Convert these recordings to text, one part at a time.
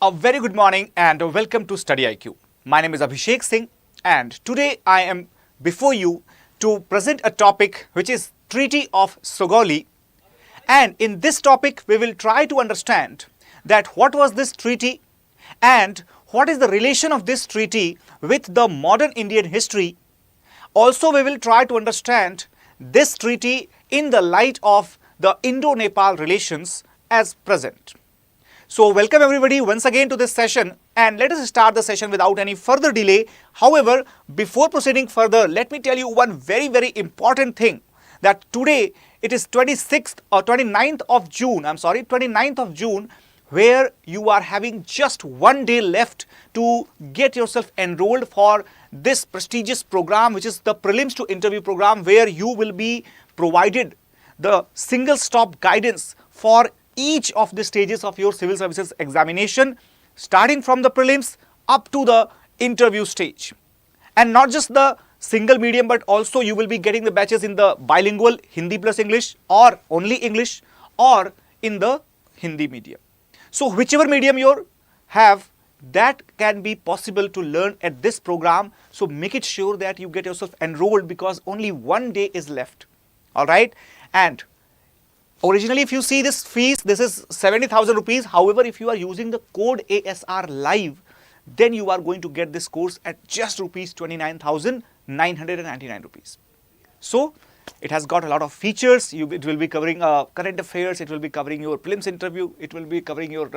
A very good morning and welcome to StudyIQ. My name is Abhishek Singh and today I am before you to present a topic which is Treaty of SUGAULI, and in this topic we will try to understand that what was this treaty and what is the relation of this treaty with the modern Indian history. Also we will try to understand this treaty in the light of the Indo-Nepal relations as present. So welcome everybody once again to this session, and let us start the session without any further delay. However, before proceeding further, let me tell you one very important thing, that today it is 29th of June, where you are having just one day left to get yourself enrolled for this prestigious program, which is the Prelims to Interview program, where you will be provided the single stop guidance for each of the stages of your civil services examination, starting from the prelims up to the interview stage. And not just the single medium, but also you will be getting the batches in the bilingual Hindi plus English, or only English, or in the Hindi medium. So whichever medium you have, that can be possible to learn at this program. So make it sure that you get yourself enrolled, because only one day is left. Alright, and originally, if you see this fees, this is 70,000 rupees. However, if you are using the code ASR live, then you are going to get this course at just rupees 29,999 rupees. So it has got a lot of features. It will be covering current affairs, it will be covering your prelims interview, it will be covering your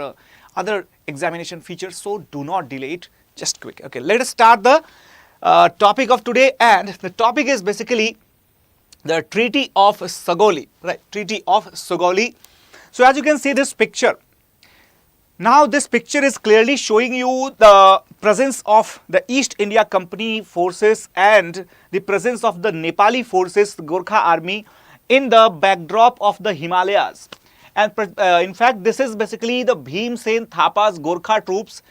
other examination features. So do not delay it, just quick. Okay, let us start the topic of today, and the topic is basically the Treaty of SUGAULI, right? Treaty of SUGAULI. So as you can see this picture, now this picture is clearly showing you the presence of the East India Company forces and the presence of the Nepali forces, Gorkha army, in the backdrop of the Himalayas. And in fact, this is basically the Bhim Sen Thapa's Gorkha troops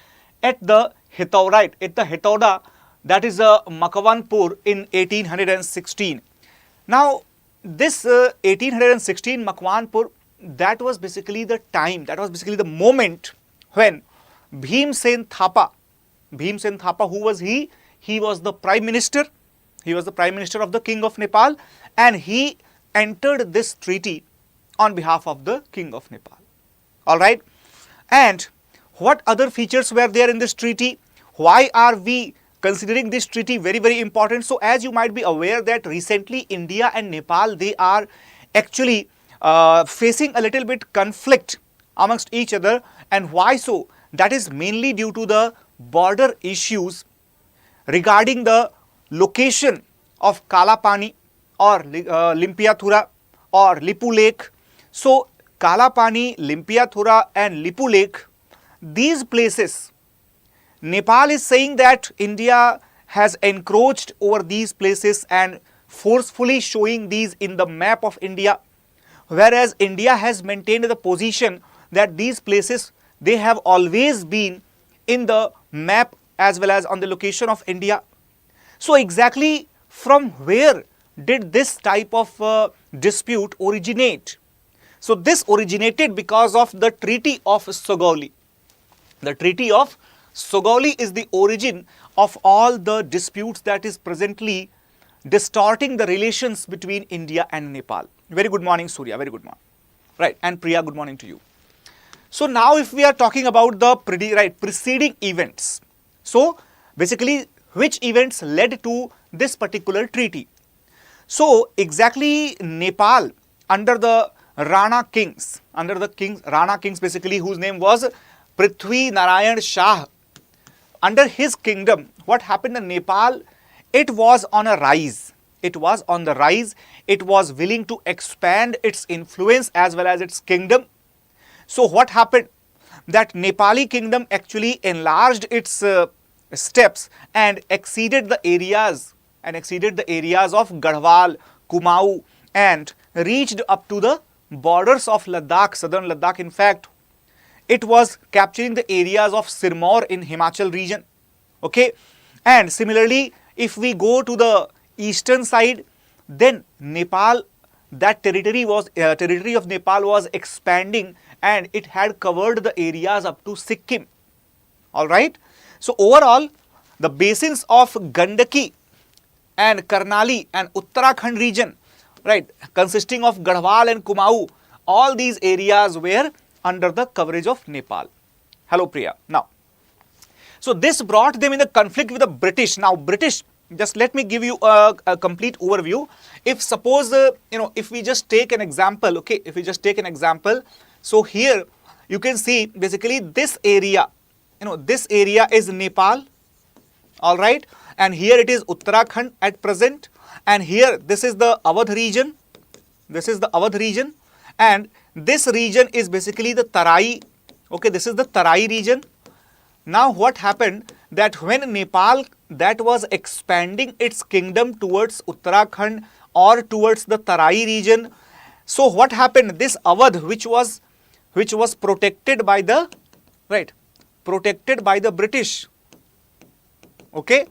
at the Rathore, right? At the Rathore, that is Makwanpur in 1816. Now, this 1816 Makwanpur, that was basically the time, that was basically the moment when Bhim Sen Thapa, who was he? He was the Prime Minister. He was the Prime Minister of the King of Nepal, and he entered this treaty on behalf of the King of Nepal. Alright, and what other features were there in this treaty? Why are we considering this treaty very important? So as you might be aware that recently India and Nepal, they are actually facing a little bit conflict amongst each other. And why so? That is mainly due to the border issues regarding the location of Kalapani or Limpiathura or Lipu Lake. So Kalapani, Limpiathura and Lipu Lake, these places, Nepal is saying that India has encroached over these places and forcefully showing these in the map of India, whereas India has maintained the position that these places, they have always been in the map as well as on the location of India. So exactly from where did this type of dispute originate? So this originated because of the Treaty of SUGAULI. The Treaty of SUGAULI is the origin of all the disputes that is presently distorting the relations between India and Nepal. Very good morning, Surya. Very good morning. Right, and Priya, good morning to you. So now if we are talking about the preceding events, so basically which events led to this particular treaty? So exactly Nepal, under the Rana kings, Rana kings basically, whose name was Prithvi Narayan Shah. Under his kingdom, what happened in Nepal? It was on a rise. It was on the rise. It was willing to expand its influence as well as its kingdom. So what happened? That Nepali kingdom actually enlarged its steps and exceeded the areas of Garhwal, Kumaon, and reached up to the borders of Ladakh, southern Ladakh. In fact, it was capturing the areas of Sirmaur in Himachal region. Okay, and similarly, if we go to the eastern side, then Nepal, that territory of Nepal was expanding, and it had covered the areas up to Sikkim. Alright. So overall, the basins of Gandaki and Karnali and Uttarakhand region, right, consisting of Garhwal and Kumaon, all these areas were under the coverage of Nepal. Hello Priya. Now, so this brought them in a conflict with the British. Now British, just let me give you a complete overview. If suppose, if we just take an example, okay, if we just take an example, so here you can see basically this area, this area is Nepal, alright, and here it is Uttarakhand at present, and here this is the Awadh region, and this region is basically the Tarai, okay, this is the Tarai region. Now what happened that when Nepal that was expanding its kingdom towards Uttarakhand or towards the Tarai region, so what happened, this Awadh which was protected by the, right, protected by the British, okay.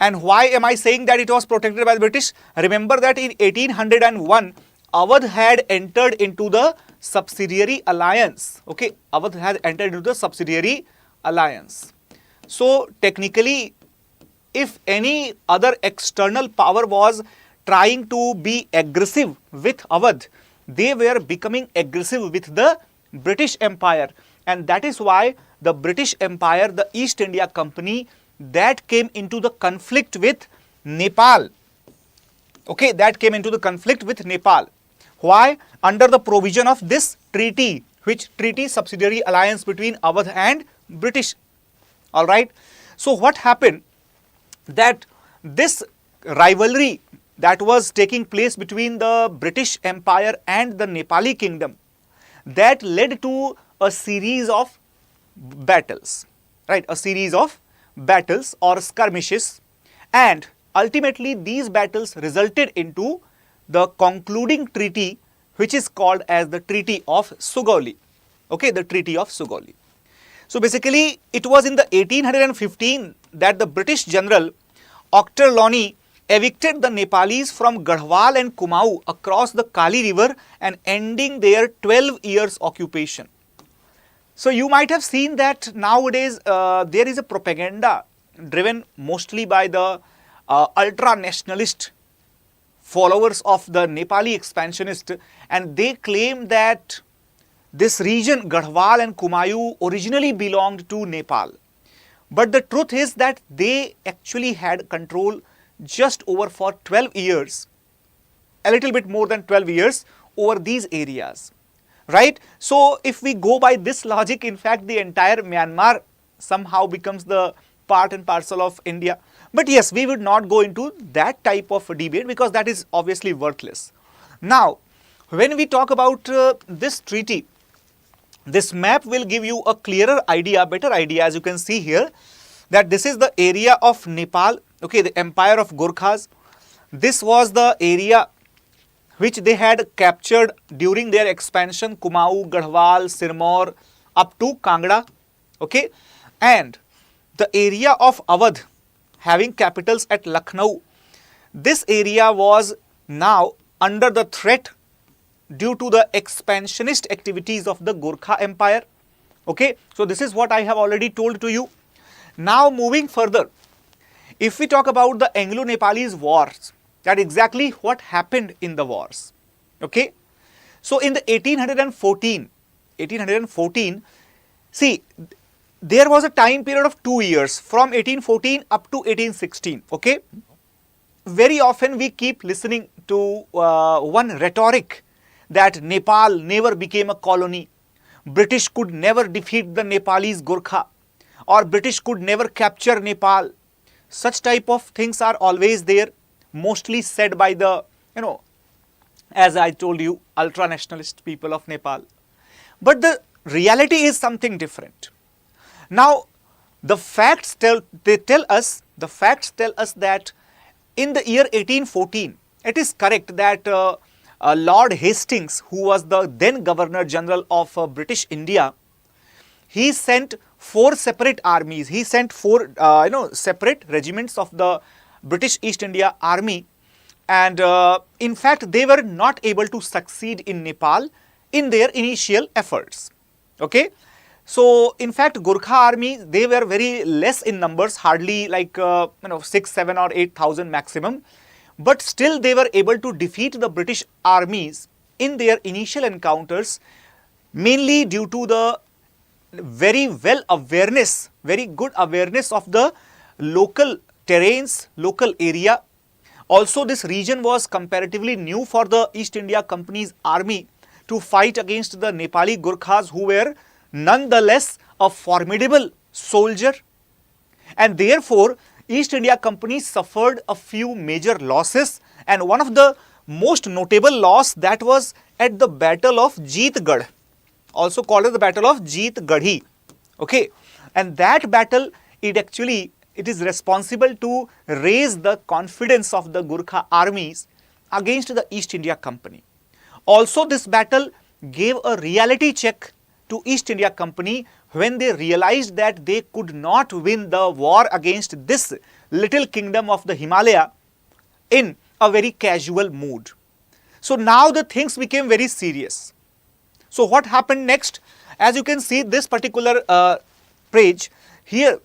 And why am I saying that it was protected by the British? Remember that in 1801, Awadh had entered into the subsidiary alliance, okay, Awadh had entered into the subsidiary alliance. So technically, if any other external power was trying to be aggressive with Awadh, they were becoming aggressive with the British Empire, and that is why the British Empire, the East India Company, that came into the conflict with Nepal, okay, that came into the conflict with Nepal. Why? Under the provision of this treaty, which treaty, subsidiary alliance between Awadh and British, alright. So what happened that this rivalry that was taking place between the British Empire and the Nepali kingdom, that led to a series of battles, right, a series of battles or skirmishes, and ultimately these battles resulted into the concluding treaty which is called as the Treaty of SUGAULI, okay, the Treaty of SUGAULI. So basically it was in the 1815 that the British general Auchterlonie evicted the Nepalis from Garhwal and Kumaon across the Kali river and ending their 12 years occupation. So you might have seen that nowadays there is a propaganda driven mostly by the ultra-nationalist followers of the Nepali expansionist, and they claim that this region Garhwal and Kumaon originally belonged to Nepal. But the truth is that they actually had control just over for 12 years, a little bit more than 12 years over these areas, right? So if we go by this logic, in fact the entire Myanmar somehow becomes the part and parcel of India. But yes, we would not go into that type of debate because that is obviously worthless. Now, when we talk about this treaty, this map will give you a clearer idea, better idea, as you can see here, that this is the area of Nepal, okay, the empire of Gurkhas. This was the area which they had captured during their expansion, Kumaon, Garhwal, Sirmaur, up to Kangra, okay. And the area of Awadh, having capitals at Lucknow, this area was now under the threat due to the expansionist activities of the Gurkha Empire, okay. So this is what I have already told to you. Now moving further, if we talk about the Anglo-Nepalese wars, that exactly what happened in the wars, okay. So in the 1814, see, there was a time period of 2 years from 1814 up to 1816, okay. Very often we keep listening to one rhetoric that Nepal never became a colony, British could never defeat the Nepalese Gurkha, or British could never capture Nepal. Such type of things are always there, mostly said by the, as I told you, ultra-nationalist people of Nepal. But the reality is something different. Now, the facts tell us that in the year 1814, it is correct that Lord Hastings, who was the then Governor General of British India, he sent 4 separate armies. He sent 4 separate regiments of the British East India Army, and in fact they were not able to succeed in Nepal in their initial efforts, okay. So in fact, Gurkha army, they were very less in numbers, hardly like 6, 7 or 8,000 maximum. But still they were able to defeat the British armies in their initial encounters, mainly due to the very good awareness of the local terrains, local area. Also, this region was comparatively new for the East India Company's army to fight against the Nepali Gurkhas, who were nonetheless a formidable soldier, and therefore East India Company suffered a few major losses, and one of the most notable loss that was at the Battle of Jeetgarh, also called as the Battle of Jeetgarhi. Okay, and that battle, it is responsible to raise the confidence of the Gurkha armies against the East India Company. Also, this battle gave a reality check to East India Company when they realized that they could not win the war against this little kingdom of the Himalaya in a very casual mood. So now the things became very serious. So what happened next? As you can see this particular page here,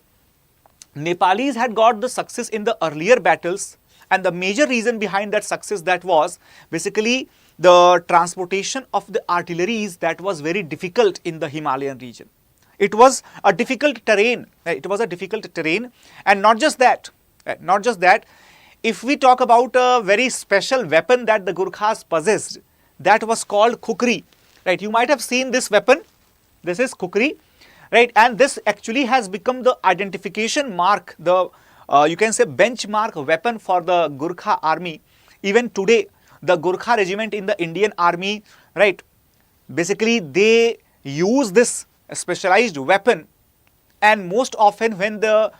Nepalis had got the success in the earlier battles, and the major reason behind that success, that was basically the transportation of the artilleries that was very difficult in the Himalayan region. It was a difficult terrain. And not just that. If we talk about a very special weapon that the Gurkhas possessed, that was called kukri. Right? You might have seen this weapon. This is kukri. Right? And this actually has become the identification mark, the you can say benchmark weapon for the Gurkha army. Even today, the Gurkha regiment in the Indian army, right, basically they use this specialized weapon, and most often when the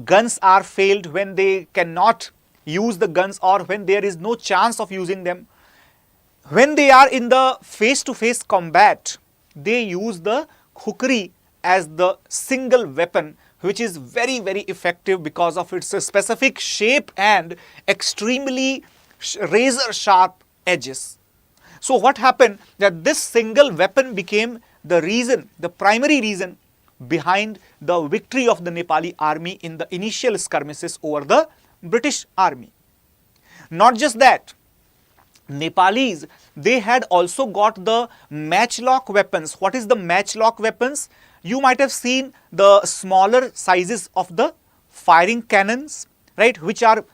guns are failed, when they cannot use the guns, or when there is no chance of using them, when they are in the face-to-face combat, they use the kukri as the single weapon, which is very, very effective because of its specific shape and extremely razor sharp edges. So what happened, that this single weapon became the reason, the primary reason behind the victory of the Nepali army in the initial skirmishes over the British army. Not just that, Nepalis, they had also got the matchlock weapons. What is the matchlock weapons? You might have seen the smaller sizes of the firing cannons, right, which are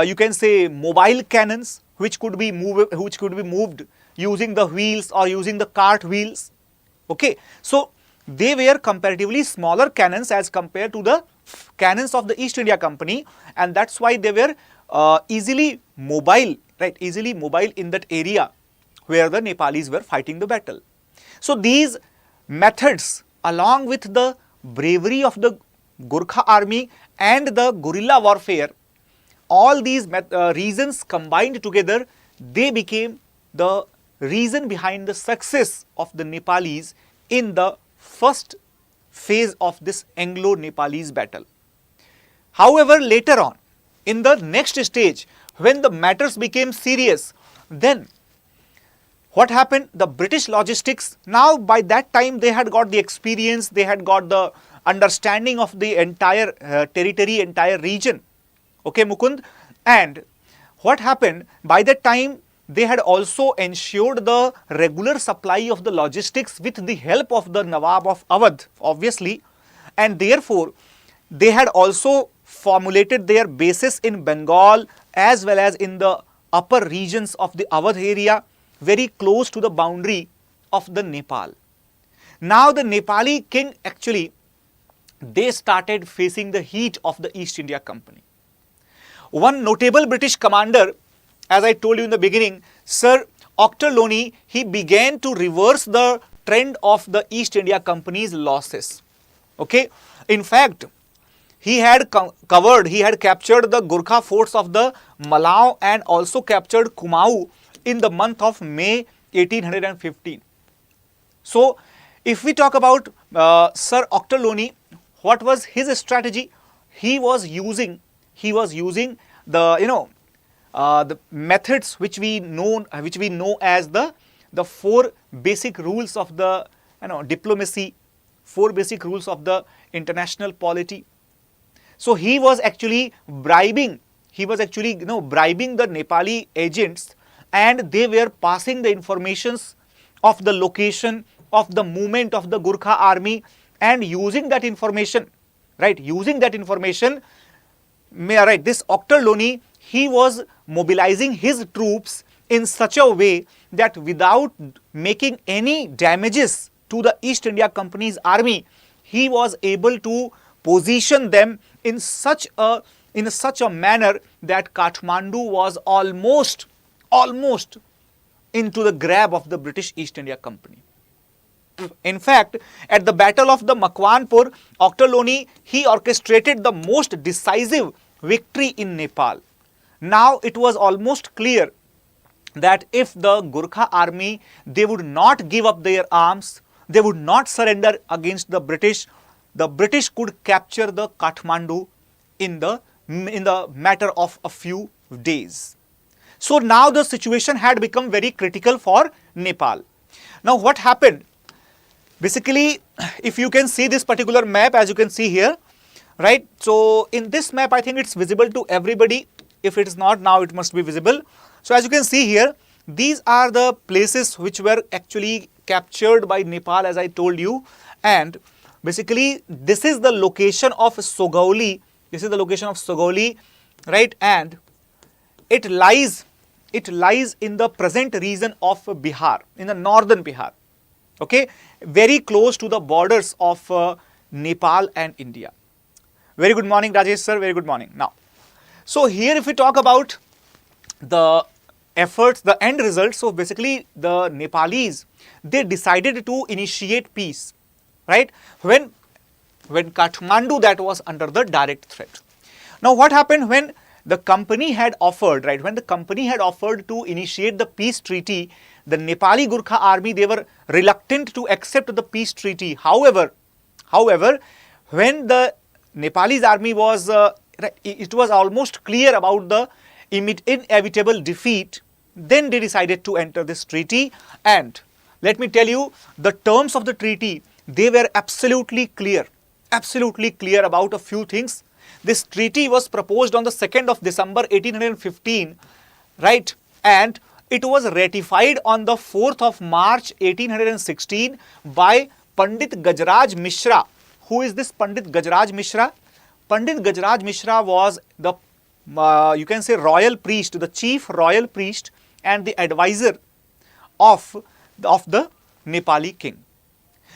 you can say mobile cannons, which could be moved using the wheels or using the cart wheels. Okay, so they were comparatively smaller cannons as compared to the cannons of the East India Company, and that's why they were easily mobile, right, easily mobile in that area where the Nepalis were fighting the battle. So these methods, along with the bravery of the Gurkha army and the guerrilla warfare, all these reasons combined together, they became the reason behind the success of the Nepalis in the first phase of this Anglo-Nepalese battle. However, later on, in the next stage, when the matters became serious, then what happened? The British logistics, now by that time they had got the experience, they had got the understanding of the entire territory, entire region. Okay, Mukund? And what happened? By that time, they had also ensured the regular supply of the logistics with the help of the Nawab of Awadh, obviously, and therefore they had also formulated their bases in Bengal as well as in the upper regions of the Awadh area, very close to the boundary of the Nepal. Now the Nepali king, actually, they started facing the heat of the East India Company. One notable British commander, as I told you in the beginning, Sir Ochterlony, he began to reverse the trend of the East India Company's losses. Okay, in fact, he had captured the Gurkha forts of the Malao and also captured Kumaon in the month of May 1815. So, if we talk about Sir Ochterlony, what was his strategy? He was using the the methods which we know as the four basic rules of the diplomacy. 4 basic rules of the international polity. So he was actually bribing, bribing the Nepali agents, and they were passing the informations of the location of the movement of the Gurkha army, and using that information, right, this Ochterlony, he was mobilizing his troops in such a way that without making any damages to the East India Company's army, he was able to position them in such a manner that Kathmandu was almost into the grab of the British East India Company. In fact, at the Battle of the Makwanpur, Ochterlony, he orchestrated the most decisive victory in Nepal. Now it was almost clear that if the Gurkha army, they would not give up their arms, they would not surrender against the British could capture the Kathmandu in the matter of a few days. So now the situation had become very critical for Nepal. Now what happened? Basically, if you can see this particular map, as you can see here, right? So in this map, I think it's visible to everybody. If it is not, now it must be visible. So as you can see here, these are the places which were actually captured by Nepal, as I told you. And basically, this is the location of SUGAULI. This is the location of SUGAULI, right? And it lies in the present region of Bihar, in the northern Bihar. Okay, very close to the borders of Nepal and India. Very good morning, Rajesh sir. Very good morning. Now, so here if we talk about the efforts, the end result, so basically the Nepalis, they decided to initiate peace, right? When Kathmandu, that was under the direct threat. Now what happened when the company had offered, right? When the company had offered to initiate the peace treaty, the Nepali Gurkha army, they were reluctant to accept the peace treaty. However, when the Nepalese army was, it was almost clear about the inevitable defeat, then they decided to enter this treaty. And let me tell you, the terms of the treaty, they were absolutely clear about a few things. This treaty was proposed on the 2nd of December 1815, right? And it was ratified on the 4th of March 1816 by Pandit Gajraj Mishra. Who is this Pandit Gajraj Mishra? Pandit Gajraj Mishra was the, you can say, royal priest, the chief royal priest and the advisor of the Nepali king.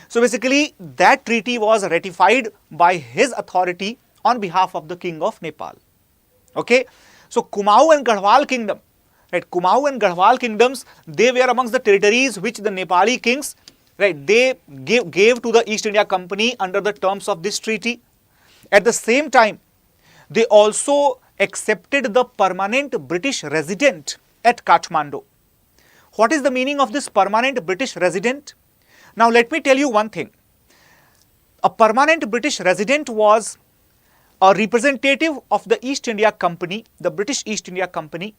So basically, that treaty was ratified by his authority on behalf of the king of Nepal. Okay, so Kumaon and Garhwal kingdom, right? Kumaon and Garhwal kingdoms, they were amongst the territories which the Nepali kings, right, they gave to the East India Company under the terms of this treaty. At the same time, they also accepted the permanent British resident at Kathmandu. What is the meaning of this permanent British resident? Now let me tell you one thing. A permanent British resident was a representative of the East India Company, the British East India Company,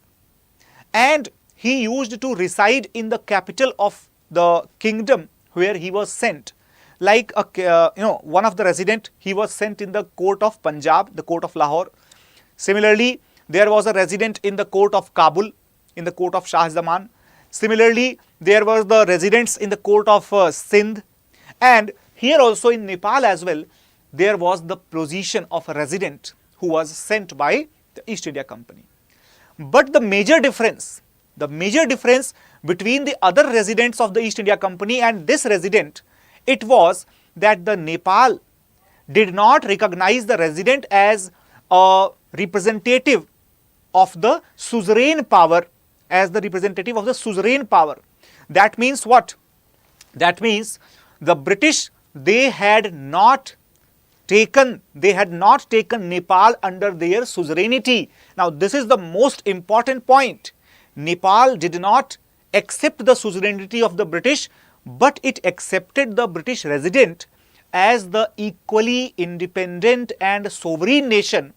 and he used to reside in the capital of the kingdom where he was sent. Like one of the resident, he was sent in the court of Punjab, the court of Lahore. Similarly, there was a resident in the court of Kabul, in the court of Shah Zaman. Similarly, there was the residents in the court of Sindh, and here also in Nepal as well, there was the position of a resident who was sent by the East India Company. But the major difference between the other residents of the East India Company and this resident, it was that the Nepal did not recognize the resident as a representative of the suzerain power, That means what? That means the British, they had not taken Nepal under their suzerainty. Now this is the most important point. Nepal did not accept the suzerainty of the British, but it accepted the British resident as the equally independent and sovereign nation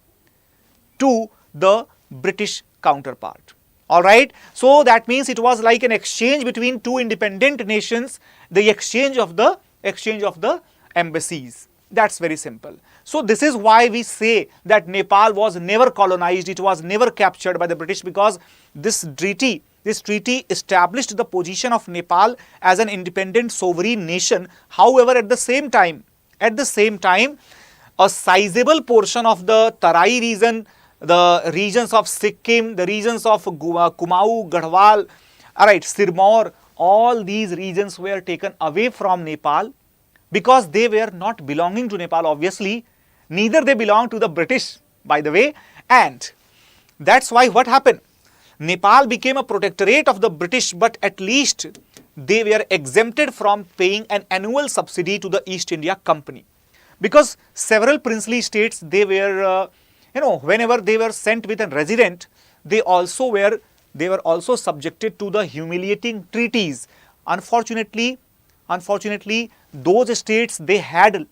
to the British counterpart. Alright, so that means it was like an exchange between two independent nations, the exchange of the embassies. That's very simple. So this is why we say that Nepal was never colonized, it was never captured by the British, because this treaty established the position of Nepal as an independent sovereign nation. However, at the same time, a sizable portion of the Tarai region, the regions of Sikkim, the regions of Kumaon, Garhwal, alright, Sirmaur, all these regions were taken away from Nepal because they were not belonging to Nepal, obviously. Neither they belong to the British, by the way, and that's why what happened? Nepal became a protectorate of the British, but at least they were exempted from paying an annual subsidy to the East India Company. Because several princely states, they were, whenever they were sent with a resident, they were also subjected to the humiliating treaties. Unfortunately, those states, they had,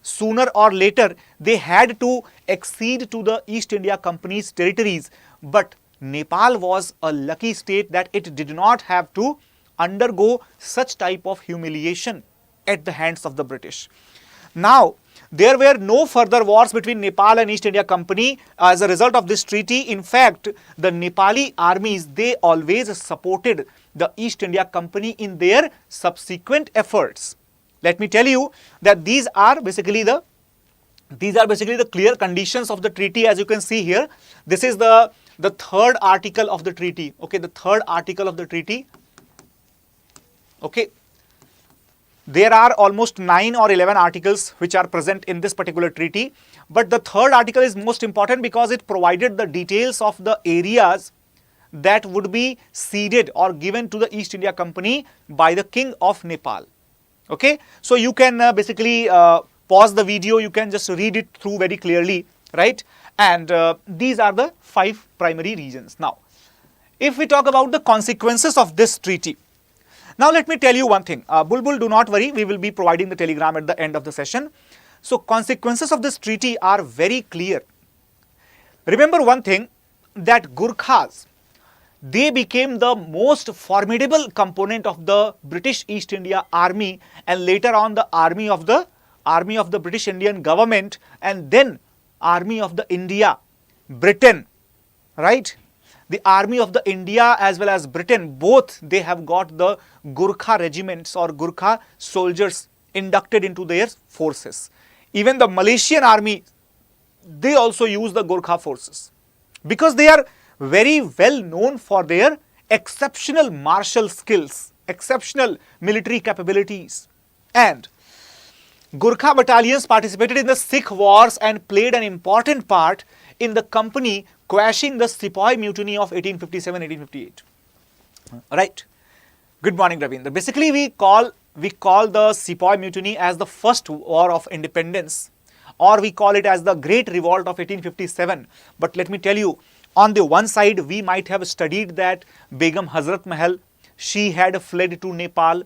sooner or later, they had to accede to the East India Company's territories. But Nepal was a lucky state that it did not have to undergo such type of humiliation at the hands of the British. Now, there were no further wars between Nepal and East India Company as a result of this treaty. In fact, the Nepali armies, they always supported the East India Company in their subsequent efforts. Let me tell you that these are basically the clear conditions of the treaty. As you can see here, this is the third article of the treaty. Okay, the third article of the treaty. Okay. There are almost 9 or 11 articles which are present in this particular treaty, but the third article is most important because it provided the details of the areas that would be ceded or given to the East India Company by the King of Nepal. Okay, so you can basically pause the video, you can just read it through very clearly, right? And these are the 5 primary regions. Now, if we talk about the consequences of this treaty, now let me tell you one thing. Bulbul, do not worry, we will be providing the telegram at the end of the session. So consequences of this treaty are very clear. Remember one thing, that Gurkhas, they became the most formidable component of the British East India Army, and later on the army of the British Indian government, and then army of the India, Britain, right? The army of the India as well as Britain, both they have got the Gurkha regiments or Gurkha soldiers inducted into their forces. Even the Malaysian army, they also use the Gurkha forces because they are very well known for their exceptional martial skills, exceptional military capabilities. And Gurkha battalions participated in the Sikh wars and played an important part in the company quashing the Sepoy mutiny of 1857-1858. Right. Good morning, Ravindra. Basically, we call the Sepoy mutiny as the first war of independence, or we call it as the Great Revolt of 1857. But let me tell you, on the one side, we might have studied that Begum Hazrat Mahal, she had fled to Nepal,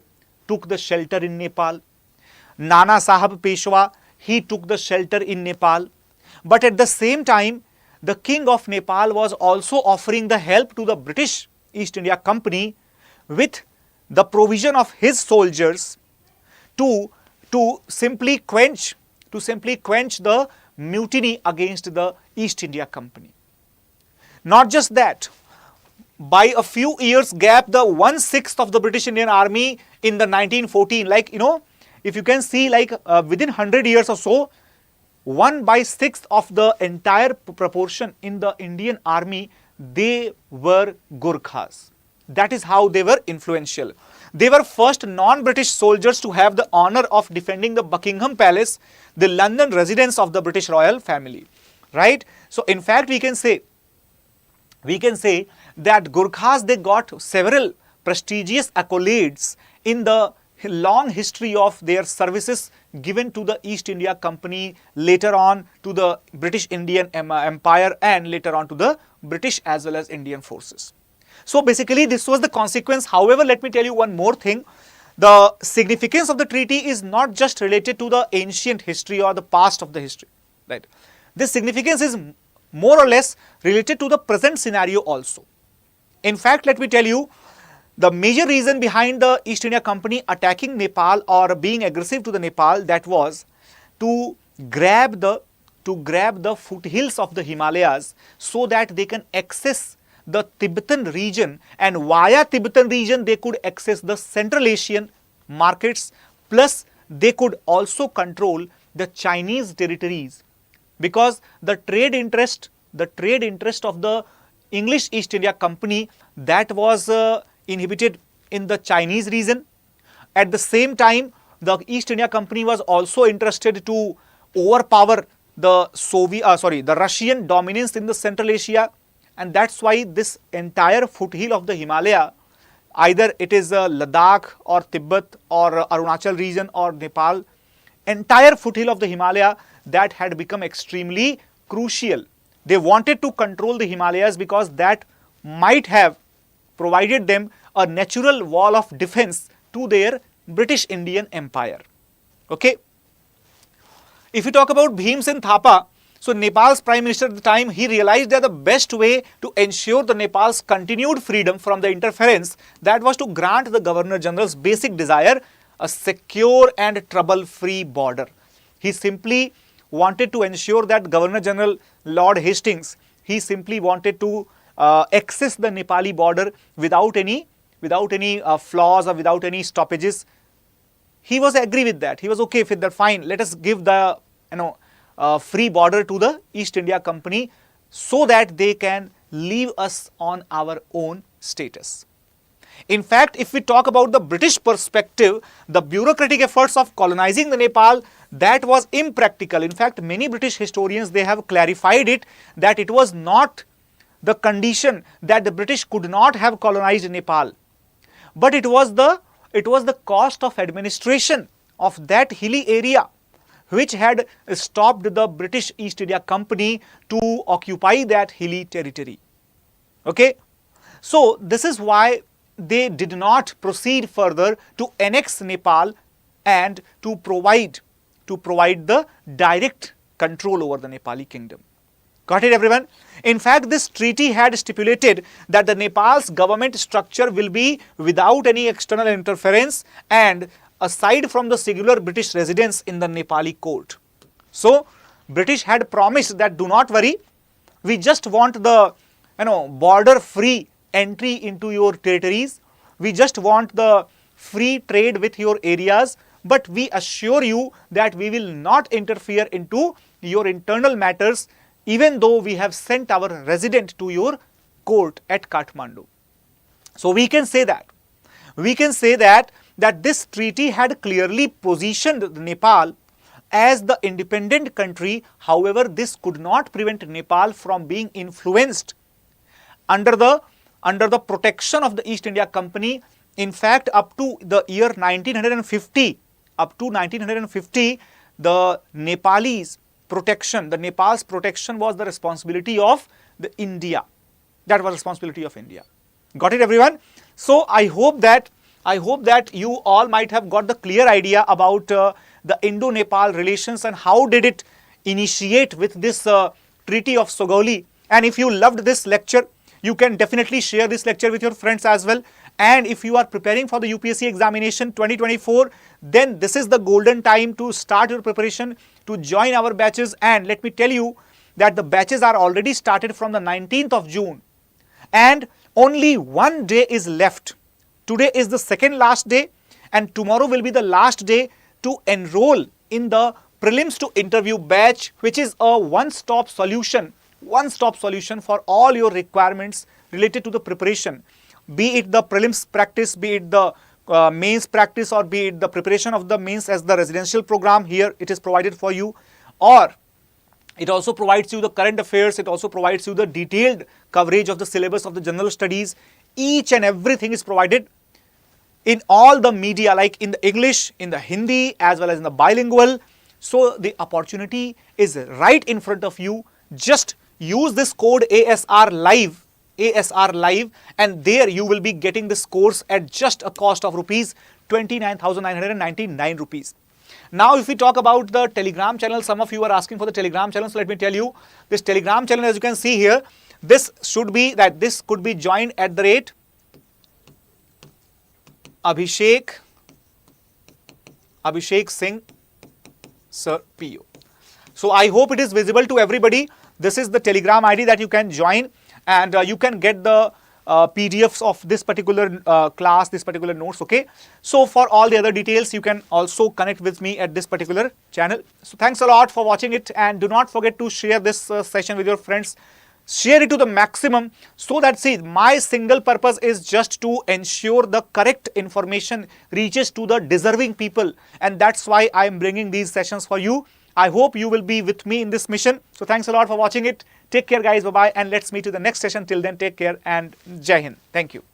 took the shelter in Nepal. Nana Sahib Peshwa, he took the shelter in Nepal. But at the same time, the King of Nepal was also offering the help to the British East India Company with the provision of his soldiers to simply quench the mutiny against the East India Company. Not just that, by a few years gap, the 1/6 of the British Indian Army in the 1914, if you can see, within 100 years or so, 1/6 of the entire proportion in the Indian Army, they were Gurkhas. That is how they were influential. They were first non-British soldiers to have the honor of defending the Buckingham Palace, the London residence of the British royal family, right? So in fact, we can say that Gurkhas, they got several prestigious accolades in the long history of their services given to the East India Company, later on to the British Indian Empire, and later on to the British as well as Indian forces. So basically this was the consequence. However, let me tell you one more thing. The significance of the treaty is not just related to the ancient history or the past of the history, right? This significance is more or less related to the present scenario also. In fact, let me tell you, The major reason behind the East India Company attacking Nepal or being aggressive to the Nepal, that was to grab the foothills of the Himalayas so that they can access the Tibetan region, and via Tibetan region they could access the Central Asian markets, plus they could also control the Chinese territories, because the trade interest of the English East India Company, that was inhibited in the Chinese region. At the same time, the East India Company was also interested to overpower the Russian dominance in the Central Asia, and that's why this entire foothill of the Himalaya, either it is Ladakh or Tibet or Arunachal region or Nepal, entire foothill of the Himalaya, that had become extremely crucial. They wanted to control the Himalayas because that might have provided them a natural wall of defense to their British Indian Empire. Okay. If you talk about Bhim Sen Thapa, so Nepal's Prime Minister at the time, he realized that the best way to ensure the Nepal's continued freedom from the interference, that was to grant the Governor General's basic desire, a secure and trouble-free border. He simply wanted to ensure that Governor General Lord Hastings, he simply wanted to access the Nepali border without any flaws or without any stoppages. He was agree with that. He was okay with that. Fine, let us give the free border to the East India Company so that they can leave us on our own status. In fact, if we talk about the British perspective, the bureaucratic efforts of colonizing the Nepal, that was impractical. In fact, many British historians, they have clarified it that it was not the condition that the British could not have colonized Nepal, but it was the cost of administration of that hilly area which had stopped the British East India Company to occupy that hilly territory. Okay, so this is why they did not proceed further to annex Nepal and to provide the direct control over the Nepali kingdom. Got it, everyone? In fact, this treaty had stipulated that the Nepal's government structure will be without any external interference and aside from the singular British residence in the Nepali court. So, British had promised that do not worry, we just want the border free entry into your territories, we just want the free trade with your areas, but we assure you that we will not interfere into your internal matters, even though we have sent our resident to your court at Kathmandu. So we can say that this treaty had clearly positioned Nepal as the independent country. However, this could not prevent Nepal from being influenced under the protection of the East India Company. In fact, up to the year 1950, the Nepal's protection was the responsibility of the India. That was responsibility of India. Got it, everyone? So I hope that you all might have got the clear idea about the Indo-Nepal relations and how did it initiate with this Treaty of SUGAULI. And if you loved this lecture, you can definitely share this lecture with your friends as well. And if you are preparing for the UPSC examination 2024, then this is the golden time to start your preparation, to join our batches. And let me tell you that the batches are already started from the 19th of June. And only one day is left. Today is the second last day and tomorrow will be the last day to enroll in the prelims to interview batch, which is a one-stop solution for all your requirements related to the preparation. Be it the prelims practice, be it the mains practice, or be it the preparation of the mains as the residential program, here it is provided for you, or it also provides you the current affairs, it also provides you the detailed coverage of the syllabus of the general studies. Each and everything is provided in all the media, like in the English, in the Hindi, as well as in the bilingual. So the opportunity is right in front of you. Just use this code ASR Live, and there you will be getting this course at just a cost of rupees 29,999 rupees. Now, if we talk about the Telegram channel, some of you are asking for the Telegram channel. So let me tell you, this Telegram channel, as you can see here, this could be joined at the rate Abhishek Singh, Sir PO. So I hope it is visible to everybody. This is the Telegram ID that you can join, and you can get the PDFs of this particular class, this particular notes, okay? So for all the other details, you can also connect with me at this particular channel. So thanks a lot for watching it, and do not forget to share this session with your friends. Share it to the maximum, so that, see, my single purpose is just to ensure the correct information reaches to the deserving people, and that's why I am bringing these sessions for you. I hope you will be with me in this mission. So thanks a lot for watching it. Take care, guys. Bye-bye, and let's meet to the next session. Till then, take care and Jai Hind. Thank you.